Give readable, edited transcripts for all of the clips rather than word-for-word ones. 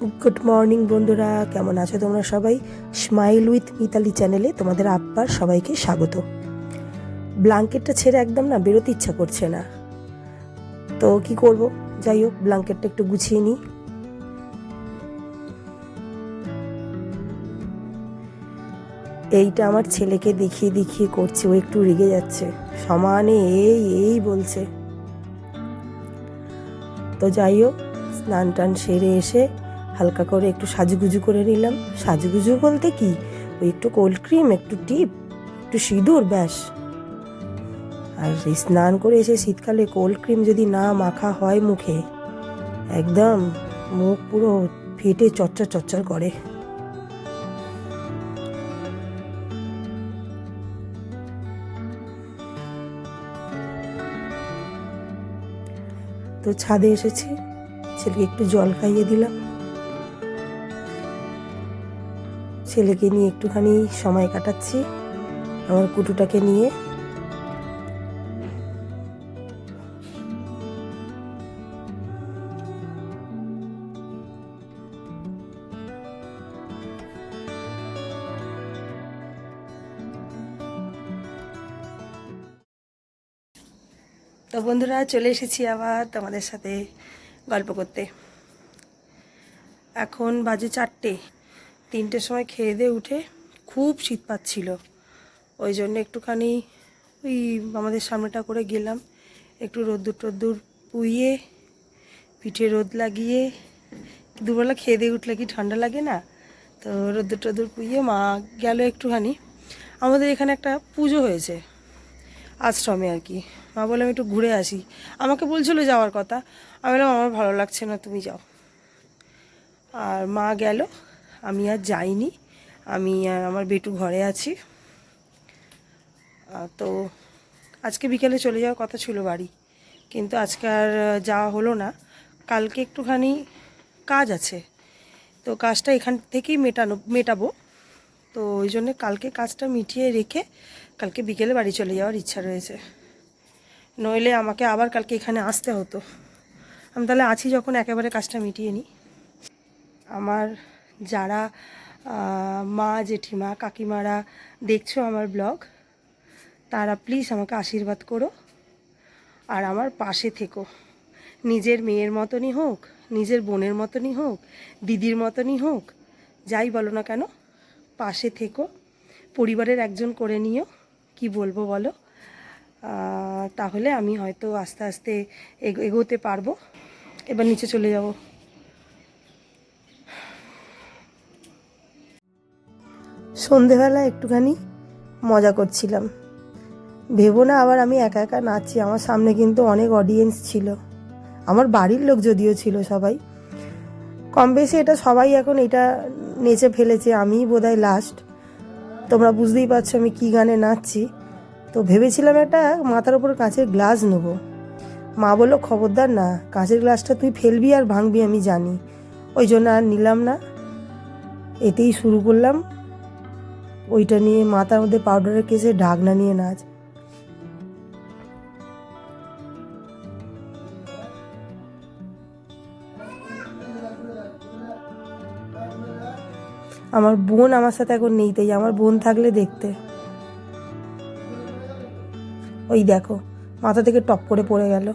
Good morning বন্ধুরা, কেমন আছো তোমরা সবাই? স্মাইল উইথ মিতালি চ্যানেলে তোমাদের আব্বার সবাইকে স্বাগত। ব্ল্যাঙ্কেটটা ছেড়ে একদম না বেরোতে ইচ্ছা করছে না, তো কি করব, যাই হোক ব্ল্যাঙ্কেটটা একটু গুছিয়ে নিই। এইটা আমার ছেলেকে দেখিয়ে দেখিয়ে করছে, ও একটু রেগে যাচ্ছে, সমানে এই এই বলছে। তো যাই হোক, স্নান টান সেরে এসে হালকা করে একটু সাজুগুজু করে নিলাম। সাজুগুজু বলতে কি, ওই একটু কোল্ড ক্রিম, একটু টিপ, একটু সিঁদুর, ব্যাস। আর এই স্নান করে এসে শীতকালে কোল্ড ক্রিম যদি না মাখা হয় মুখে, একদম মুখ পুরো ফেটে চচ্চর চচ্চর করে। তো ছাদে এসেছি, ছেলেকে একটু জল খাইয়ে দিলাম। ছেলেকে নিয়ে একটুখানি সময় কাটাচ্ছি আমার কুটুটাকে নিয়ে। তো বন্ধুরা, চলে এসেছি আবার তোমাদের সাথে গল্প করতে। এখন বাজে 3টের সময় খেয়ে দিয়ে উঠে খুব শীত পাচ্ছিল, ওই জন্য একটুখানি ওই আমাদের সামনেটা করে গেলাম, একটু রোদ্দুর টদ্দুর পুইয়ে পিঠে রোদ লাগিয়ে। দুবেলা খেয়ে দিয়ে উঠলে কি ঠান্ডা লাগে না, তো রোদ্দুর টদ্দুর পুইয়ে মা গেল একটুখানি। আমাদের এখানে একটা পুজো হয়েছে আশ্রমে আর কি। মা বললাম একটু ঘুরে আসি, আমাকে বলছিল যাওয়ার কথা। আমি বললাম আমার ভালো লাগছে না, তুমি যাও। আর মা গেল, আমি আর যাইনি, আমি আর আমার বেটু ঘরে আছি। তো আজকে বিকেলে চলে যাওয়ার কথা ছিল বাড়ি, কিন্তু আজকে আর যাওয়া হলো না। কালকে একটুখানি কাজ আছে, তো কাজটা এখান থেকেই মেটাবো। তো ওই জন্যে কালকে কাজটা মিটিয়ে রেখে কালকে বিকেলে বাড়ি চলে যাওয়ার ইচ্ছা রয়েছে, নইলে আমাকে আবার কালকে এখানে আসতে হতো। আমি তাহলে আছি যখন, একেবারে কাজটা মিটিয়ে নিই। আমার যারা মা, জেঠিমা, কাকিমারা দেখছো আমার ব্লগ, তারা প্লিজ আমাকে আশীর্বাদ করো আর আমার পাশে থেকো। নিজের মেয়ের মতনই হোক, নিজের বোনের মতনই হোক, দিদির মতনই হোক, যাই বলো না কেন, পাশে থেকো। পরিবারের একজন করে নিও, কি বলবো বলো। তাহলে আমি হয়তো আস্তে আস্তে এগোতে পারবো। এবার নিচে চলে যাব। সন্ধেবেলা একটুখানি মজা করছিলাম, ভেবো না আবার আমি একা একা নাচছি। আমার সামনে কিন্তু অনেক অডিয়েন্স ছিল, আমার বাড়ির লোক যদিও ছিল, সবাই কম বেশি এটা সবাই এখন এটা নেচে ফেলেছে, আমিই বোধহয় লাস্ট। তোমরা বুঝতেই পারছো আমি কী গানে নাচছি। তো ভেবেছিলাম একটা মাথার ওপর কাঁচের গ্লাস নেবো। মা বললো খবরদার না, কাঁচের গ্লাসটা তুই ফেলবি আর ভাঙবি আমি জানি, ওই জন্য আর নিলাম না। এতেই শুরু করলাম ওইটা নিয়ে, মাথার মধ্যে পাউডারের কেসে ঢাকনা নিয়ে নাচ। আমার বোন আমার সাথে এখন নেই, তাই আমার বোন থাকলে দেখতে। ওই দেখো মাথা থেকে টপ করে পড়ে গেল।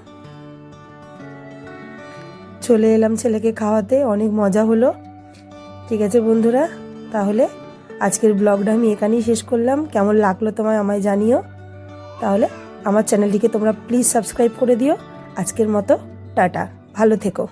চলে এলাম ছেলেকে খাওয়াতে, অনেক মজা হলো। ঠিক আছে বন্ধুরা, তাহলে আজকের ব্লগটা আমি এখানেই শেষ করলাম। কেমন লাগলো তোমায় আমায় জানিও। তাহলে আমার চ্যানেলটিকে তোমরা প্লিজ সাবস্ক্রাইব করে দিও। আজকের মতো টাটা, ভালো থেকো।